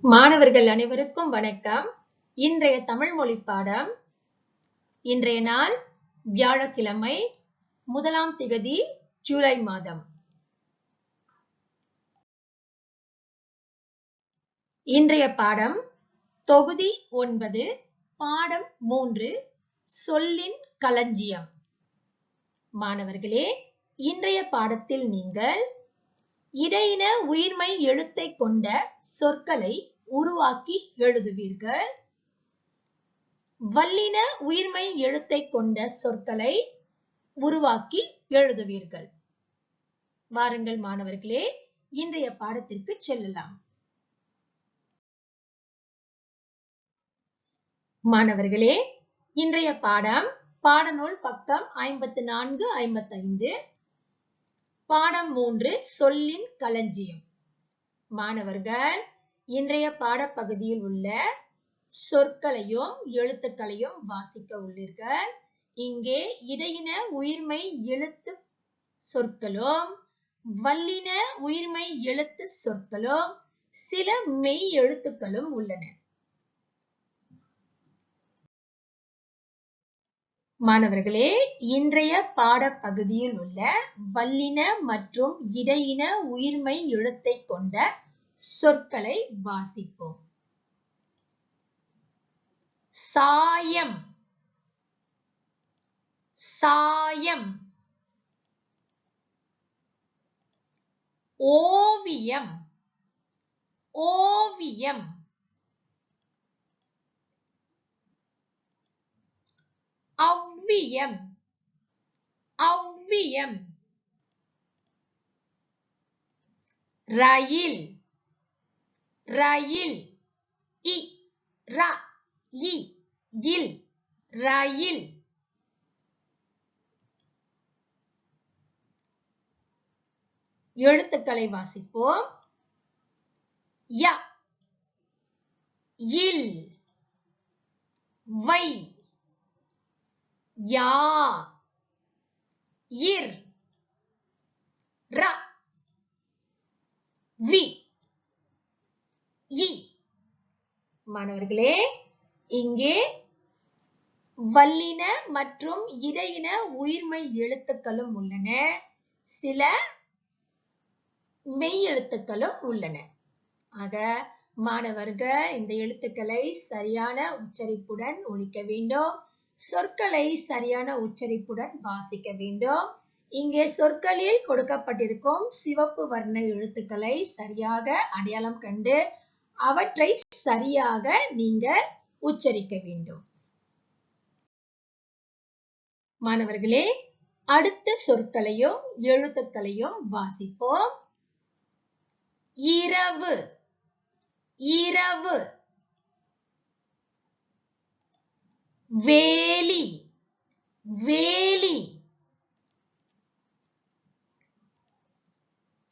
மாணவர்கள் அனைவருக்கும் வணக்கம். இன்றைய தமிழ் மொழி பாடம். இன்றைய நாள் வியாழக்கிழமை, 1ஆம் திகதி ஜூலை மாதம். இன்றைய பாடம் தொகுதி 9, பாடம் 3, சொல்லின் களஞ்சியம். மாணவர்களே, இன்றைய பாடத்தில் நீங்கள் இடையின உயிர்மை எழுத்தை கொண்ட சொற்களை உருவாக்கி எழுதுவீர்கள். வல்லின உயிர்மை எழுத்தை கொண்ட சொற்களை உருவாக்கி எழுதுவீர்கள். வாருங்கள் மாணவர்களே, இன்றைய பாடத்திற்கு செல்லலாம். மாணவர்களே, இன்றைய பாடம் பாடநூல் பக்கம் 54, 55, பாடம் 3, சொல்லின் களஞ்சியம். மாணவர்கள், இன்றைய பாடப்பகுதியில் உள்ள சொற்களையும் எழுத்துக்களையும் வாசிக்க உள்ளீர்கள். இங்கே இடையின உயிர்மை எழுத்து சொற்களும் வல்லின உயிர்மை எழுத்து சொற்களும் சில மெய் எழுத்துக்களும் உள்ளன. மாணவர்களே, இன்றைய பாடப்பகுதியில் உள்ள வல்லின மற்றும் இடையின உயிர்மை எழுத்தை கொண்ட சொற்களை வாசிப்போம். சாயம், சாயம். ஓவியம், ஓவியம். அவ்வியம், அவ்வியம். ரயில், ரயில். இ ர இ இல், ரயில். எழுத்துக்களை வாசிப்போம். ய, இல், வை, யா, இர், ர, வி, இ. மாணவர்களே, இங்கே வல்லின மற்றும் இடையின உயிர்மை எழுத்துக்களும் உள்ளன, சில மெய் எழுத்துக்களும் உள்ளன. ஆக மாணவர்கள் இந்த எழுத்துக்களை சரியான உச்சரிப்புடன் ஒலிக்க வேண்டும். சொற்களை சரியான உச்சரிப்புடன் வாசிக்க வேண்டும். இங்கே சொற்களில் கொடுக்கப்பட்டிருக்கும் சிவப்பு வர்ண எழுத்துக்களை சரியாக அடையாளம் கண்டு அவற்றை சரியாக நீங்கள் உச்சரிக்க வேண்டும். மாணவர்களே, அடுத்த சொற்களையும் எழுத்துக்களையும் வாசிப்போம். இரவு, இரவு. வேலி, வேலி.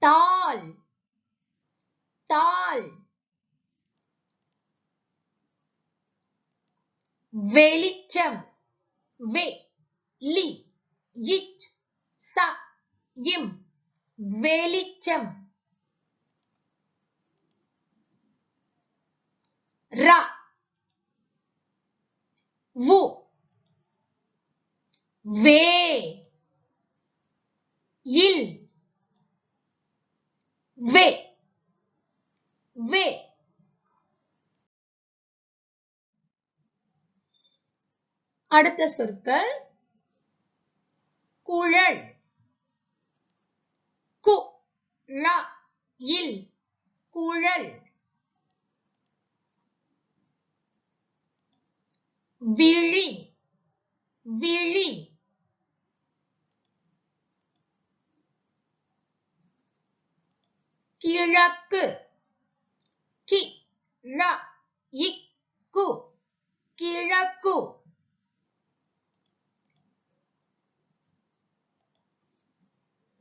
தாள், தாள். வெளிச்சம், வெ லி இச் ச இம், வெளிச்சம். ர, வு, வே, இல், வே, வே. அடுத்த சொற்கள் குழல், கு ழ இல், குழல். விழி, விழி. கிழக்கு, கி ழ இக்கு, கிழக்கு.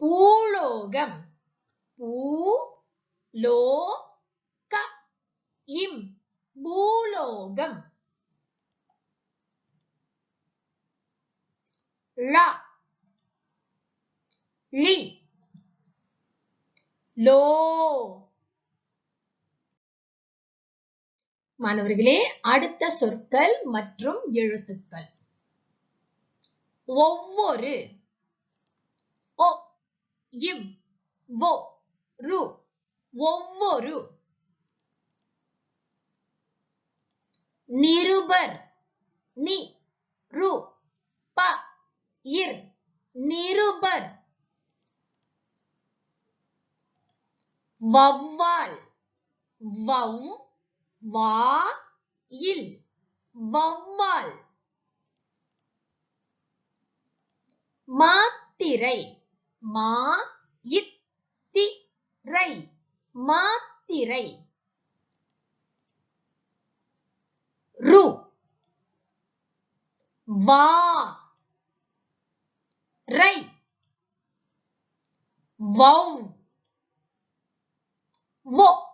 பூலோகம், பூ லோ க இம், பூலோகம். ழ, லி, லோ, மாணவர்களே, அடுத்த சொற்கள் மற்றும் எழுத்துக்கள். ஒவ்வொரு, ஒ, இவ், வொ, ரு, ஒவ்வொரு. நிருபர், நி, ரு, ப, இர், நிருபர். வௌவால், வௌ, வா, இல், வௌவால். மாத்திரை, மா, இத், தி, ரை, மாத்திரை. ரு, வா, ரை, வௌ, வொ.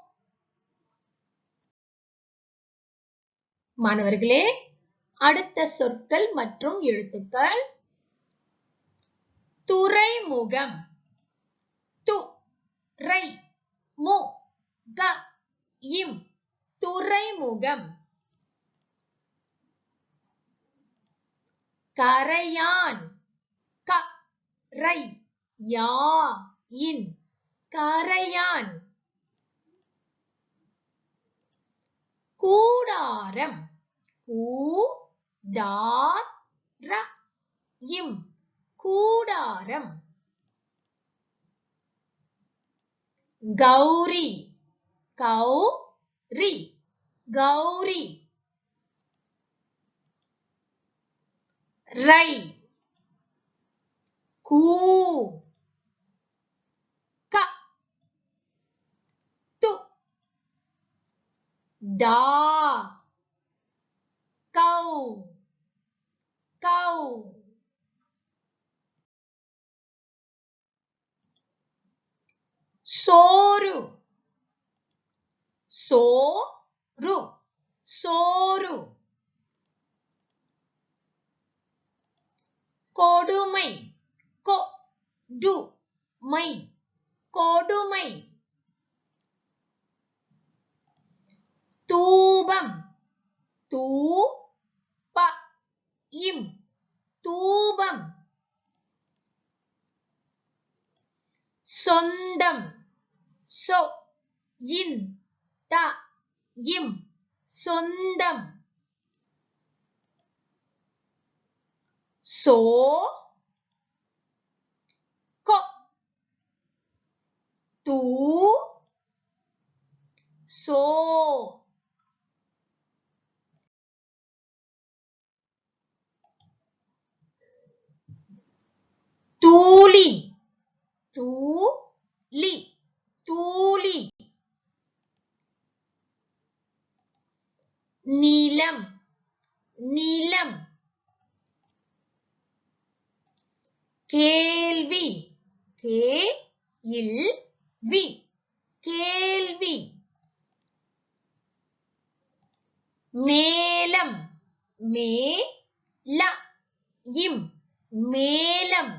மாணவர்களே, அடுத்த சொற்கள் மற்றும் எழுத்துக்கள். துறைமுகம், து, ரை, மு, க, இம், துறைமுகம். கரையான், க, ரை, யா, இன், கரையான். கூடாரம், கூ, டா, ர, இம், கூடாரம். கௌரி, கௌ, ரி, கௌரி. ரை, கூ, க, து, டா, கௌ, கௌ. சோறு, சோ, ரு, சோறு. கொடுமை, கொ, டு, மை, கொடுமை. தூபம், தூ, ப, இம், தூபம். சொந்தம், சொ, இன், த, இம், சொந்தம். சோ, கொ, தூ, சோ. தூளி, தூ, லி, தூளி. நிலம், நிலம். கேள்வி, கே, இல், வி, கேள்வி. மேலம், மே, ல, இம், மேலம்.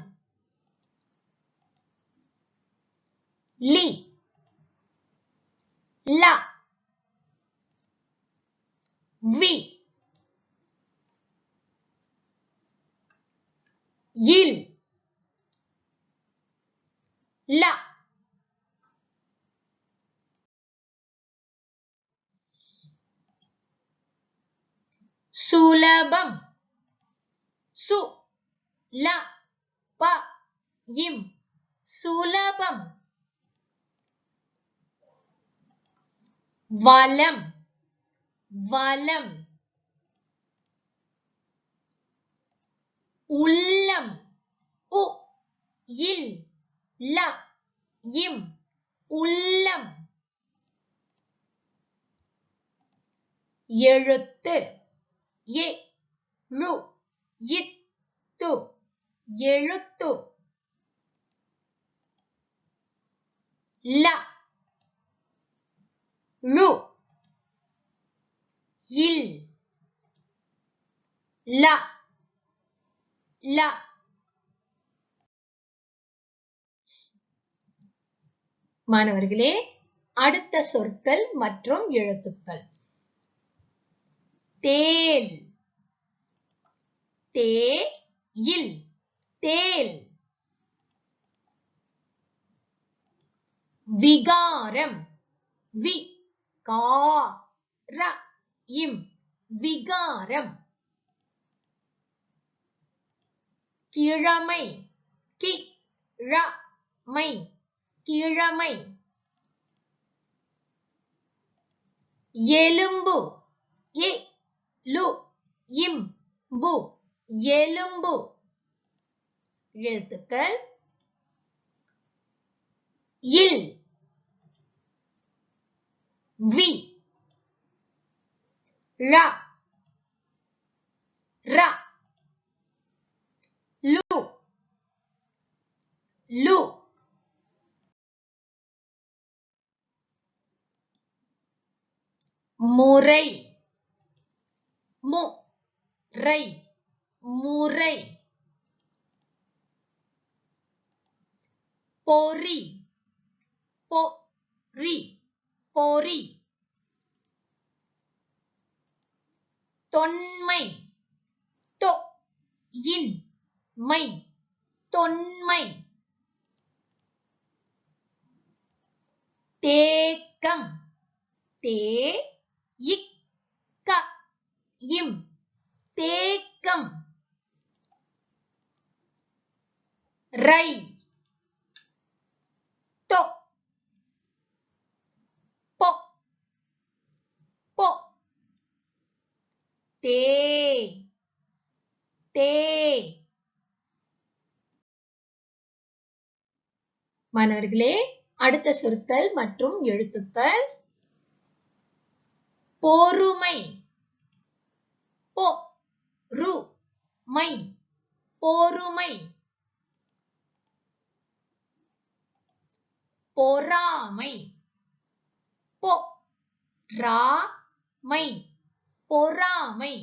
லி, ல, வி, இல், ல. சுலபம், சு, ல, ப, இம், சுலபம். வலம், வலம். உள்ளம், உ, இல், ல, இம், உள்ளம். எழுத்து, எ, ழு, இத்து, எழுத்து. ல, ழு, இல், ல, ல. மாணவர்களே, அடுத்த சொற்கள் மற்றும் எழுத்துக்கள். தேல் தேயில் தேல். விகாரம் விகாரம். கிழமை கிழமை. எலும்பு எலும்பு. எழுத்துக்கள் இல் வி ழ ர லு லு. முறை முறை. பொறி பொறி. தொன்மை தொன்மை. தேக்கம் தேக்கம். ரை தே மாணவர்களே, அடுத்த சொற்கள் மற்றும் எழுத்துக்கள். பொறுமை பொறுமை. பொறாமை பொறாமை.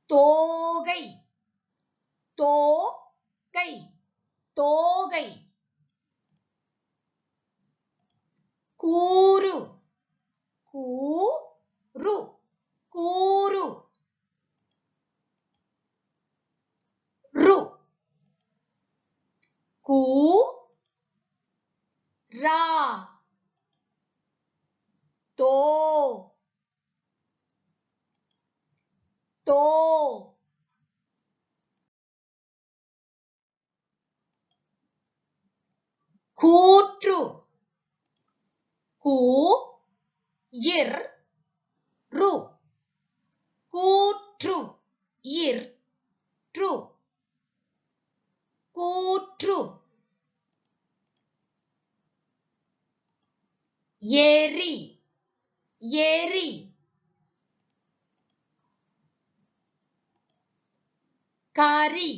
தோகை தோகை. கூறு கூறு. ரு கூ ரா. தோ கூற்று கூற்று. கூற்று. ஏரி கரி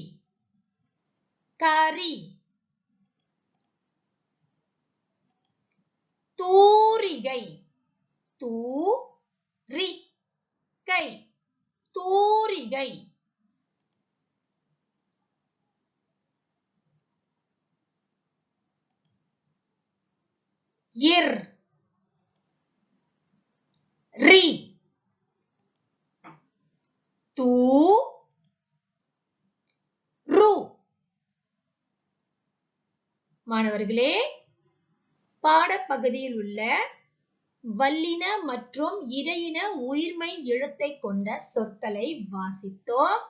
தூரிகை தூரிகை. இர் ரி தூ ரு. மாணவர்களே, பாடப்பகுதியில் உள்ள வல்லின மற்றும் இடையின உயிர்மெய் எழுத்தை கொண்ட சொற்களை வாசித்தோம்.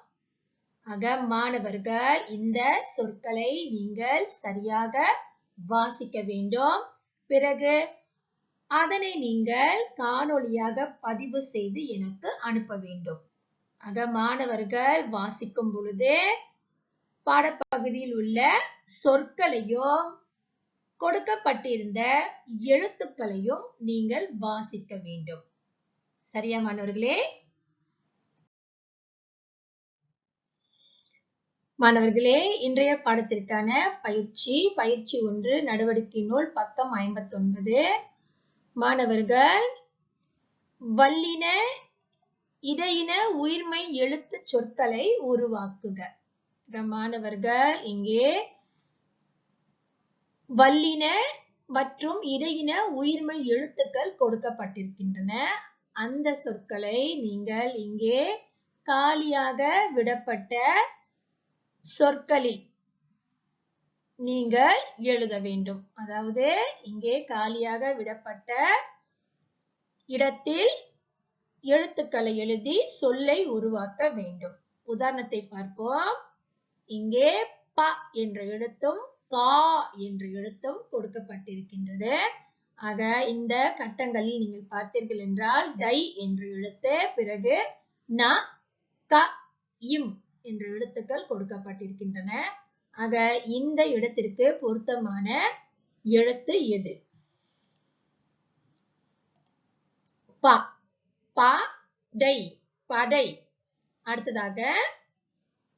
ஆக மாணவர்கள் இந்த சொற்களை நீங்கள் சரியாக வாசிக்க வேண்டும். பிறகு அதனை நீங்கள் காணொளியாக பதிவு செய்து எனக்கு அனுப்ப வேண்டும். ஆக மாணவர்கள் வாசிக்கும் பொழுது பாடப்பகுதியில் உள்ள சொற்களையும் கொடுக்கப்பட்டிருந்த எழுத்துக்களையும் நீங்கள் வாசிக்க வேண்டும். சரியா மாணவர்களே? மாணவர்களே, இன்றைய பாடத்திற்கான பயிற்சி 1 நடவடிக்கை நூல் பக்கம் 59. மாணவர்கள் வல்லின இடையின உயிர்மெய் எழுத்து சொற்களை உருவாக்குக. மாணவர்கள் இங்கே வல்லின மற்றும் இடையின உயிர்மை எழுத்துக்கள் கொடுக்கப்பட்டிருக்கின்றன. அந்த சொற்களை நீங்கள் இங்கே காலியாக விடப்பட்ட சொற்களில் நீங்கள் எழுத வேண்டும். அதாவது இங்கே காலியாக விடப்பட்ட இடத்தில் எழுத்துக்களை எழுதி சொல்லை உருவாக்க வேண்டும். உதாரணத்தை பார்ப்போம். இங்கே ப என்ற எழுத்தும் கா என்ற எழுத்தும் கொடுக்கப்பட்டிருக்கின்றது. ஆக இந்த கட்டங்களில் நீங்கள் பார்த்தீர்கள் என்றால் டை என்ற எழுத்து, பிறகு ந, க, இம் என்ற எழுத்துக்கள் கொடுக்கப்பட்டிருக்கின்றன. ஆக இந்த இடத்திற்கு பொருத்தமான எழுத்து எது? ப, ப, டை, படை. அடுத்ததாக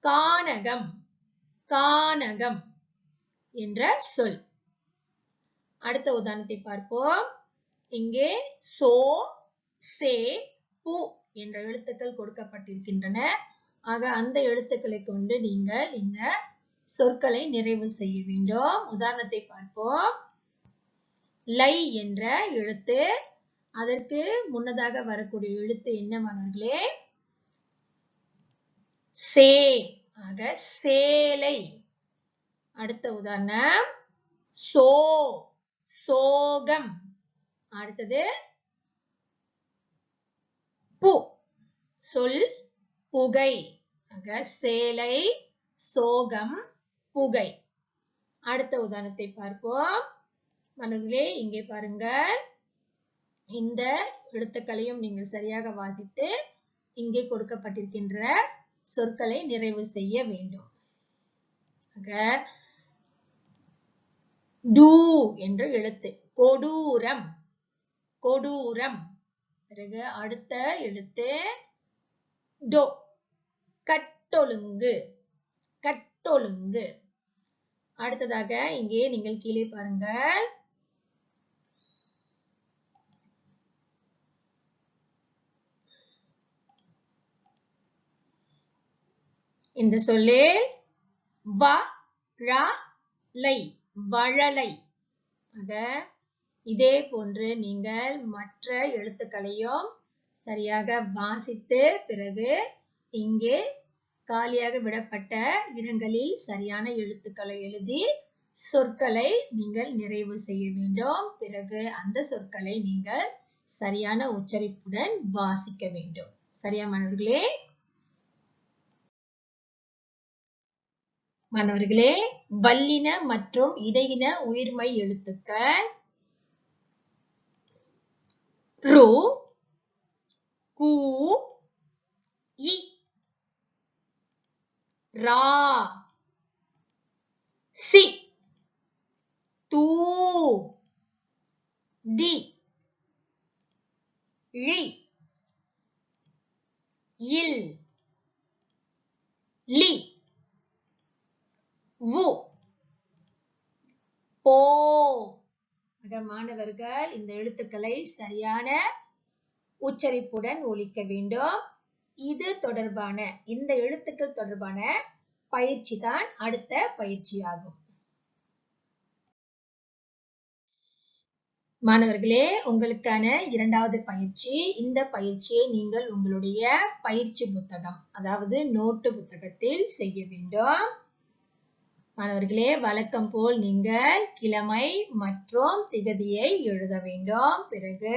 கானகம், கானகம் என்ற சொல். அடுத்த உதாரணத்தை பார்ப்போம். இங்கே சோ, சே, பு என்ற எழுத்துக்கள் கொடுக்கப்பட்டிருக்கின்றன. ஆக அந்த எழுத்துக்களை கொண்டு நீங்கள் இந்த சொற்களை நிறைவு செய்ய வேண்டும். உதாரணத்தை பார்ப்போம். லை என்ற எழுத்து, அதற்கு முன்னதாக வரக்கூடிய எழுத்து என்ன மாணவர்களே? சே. ஆக சேலை. அடுத்த உதாரணம் சோ, சோகம். அடுத்தது பு, சொல் புகை. ஆக சேலை, சோகம், புகை. அடுத்த உதாரணத்தை பார்ப்போம். மாணவர்களே இங்கே பாருங்கள். இந்த எழுத்துக்களையும் நீங்கள் சரியாக வாசித்து இங்கே கொடுக்கப்பட்டிருக்கின்ற சொற்களை நிறைவு செய்ய வேண்டும். டு என்ற எழுத்து கொடூரம், கொடூரம். பிறகு அடுத்த எழுத்து டோ, கட்டொழுங்கு, கட்டொழுங்கு. அடுத்ததாக இங்கே நீங்கள் கீழே பாருங்கள். இந்த சொல்லே வ, ழ, லை, வழலை. ஆக இதே போன்று நீங்கள் மற்ற எழுத்துக்களையும் சரியாக வாசித்து பிறகு இங்கே காலியாக விடப்பட்ட இடங்களில் சரியான எழுத்துக்களை எழுதி சொற்களை நீங்கள் நிறைவு செய்ய வேண்டும். பிறகு அந்த சொற்களை நீங்கள் சரியான உச்சரிப்புடன் வாசிக்க வேண்டும். சரியா மாணவர்களே? மாணவர்களே, வல்லின மற்றும் இடையின உயிர்மை எழுத்துக்கள் ரு, கு, இ, ரா, சி, து, தி, ழி, இல், லி, வு, போ. மாணவர்கள் இந்த எழுத்துக்களை சரியான உச்சரிப்புடன் ஒலிக்க வேண்டும். இது தொடர்பான இந்த எழுத்துக்கள் தொடர்பான பயிற்சி தான் அடுத்த பயிற்சியாகும். மாணவர்களே, உங்களுக்கான இரண்டாவது பயிற்சி. இந்த பயிற்சியை நீங்கள் உங்களுடைய பயிற்சி புத்தகம், அதாவது நோட்டு புத்தகத்தில் செய்ய வேண்டும். மாணவர்களே, வழக்கம் போல் நீங்கள் கிழமை மற்றும் திகதியை எழுத வேண்டும். பிறகு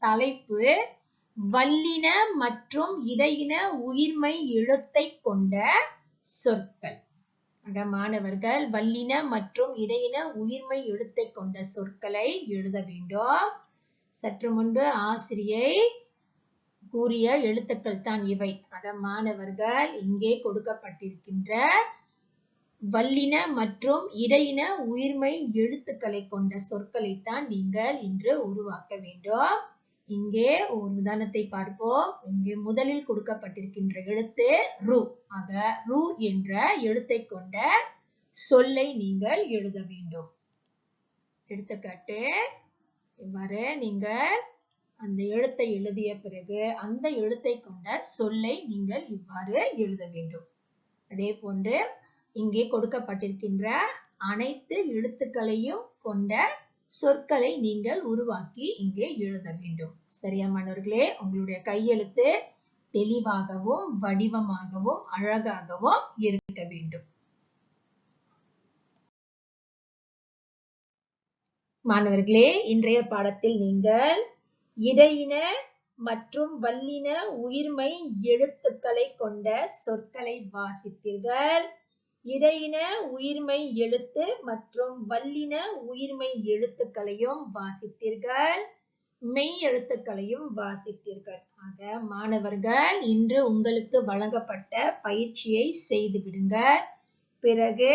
தலைப்பு வல்லின மற்றும் இடையின உயிர்மை எழுத்தை கொண்ட சொற்கள். மாணவர்கள் வல்லின மற்றும் இடையின உயிர்மை எழுத்தை கொண்ட சொற்களை எழுத வேண்டும். சற்று முன்பு ஆசிரியை கூறிய எழுத்துக்கள் தான் இவை. மாணவர்கள் இங்கே கொடுக்கப்பட்டிருக்கின்ற வல்லின மற்றும் இடையின உயிர்மை எழுத்துக்களை கொண்ட சொற்களைத்தான் நீங்கள் இன்று உருவாக்க வேண்டும். இங்கே ஒரு உதாரணத்தை பார்ப்போம். இங்கே முதலில் கொடுக்கப்பட்டிருக்கின்ற எழுத்து ரு. ஆக ரு என்ற எழுத்தை கொண்ட சொல்லை நீங்கள் எழுத வேண்டும். எடுத்துக்காட்டு இவ்வாறு நீங்கள் அந்த எழுத்தை எழுதிய பிறகு அந்த எழுத்தை கொண்ட சொல்லை நீங்கள் இவ்வாறு எழுத வேண்டும். அதே போன்று இங்கே கொடுக்கப்பட்டிருக்கின்ற அனைத்து எழுத்துக்களையும் கொண்ட சொற்களை நீங்கள் உருவாக்கி இங்கே எழுத வேண்டும். சரியா மாணவர்களே? உங்களுடைய கையெழுத்து தெளிவாகவும் வடிவமாகவும் அழகாகவும் இருக்க வேண்டும். மாணவர்களே, இன்றைய பாடத்தில் நீங்கள் இடையின மற்றும் வல்லின உயிர்மை எழுத்துக்களை கொண்ட சொற்களை வாசித்தீர்கள். இடையின உயிர்மை எழுத்து மற்றும் வல்லின உயிர்மை எழுத்துக்களையும் வாசித்தீர்கள். மெய் எழுத்துக்களையும் வாசித்தீர்கள். ஆக மாணவர்கள் இன்று உங்களுக்கு வழங்கப்பட்ட பயிற்சியை செய்து விடுங்க. பிறகு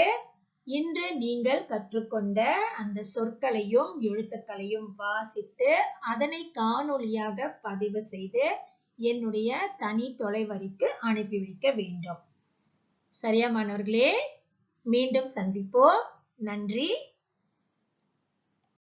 இன்று நீங்கள் கற்றுக்கொண்ட அந்த சொற்களையும் எழுத்துக்களையும் வாசித்து அதனை காணொளியாக பதிவு செய்து என்னுடைய தனி தொலைவரிக்கு அனுப்பி வைக்க வேண்டும். சரியா மாணவர்களே? மீண்டும் சந்திப்போம். நன்றி.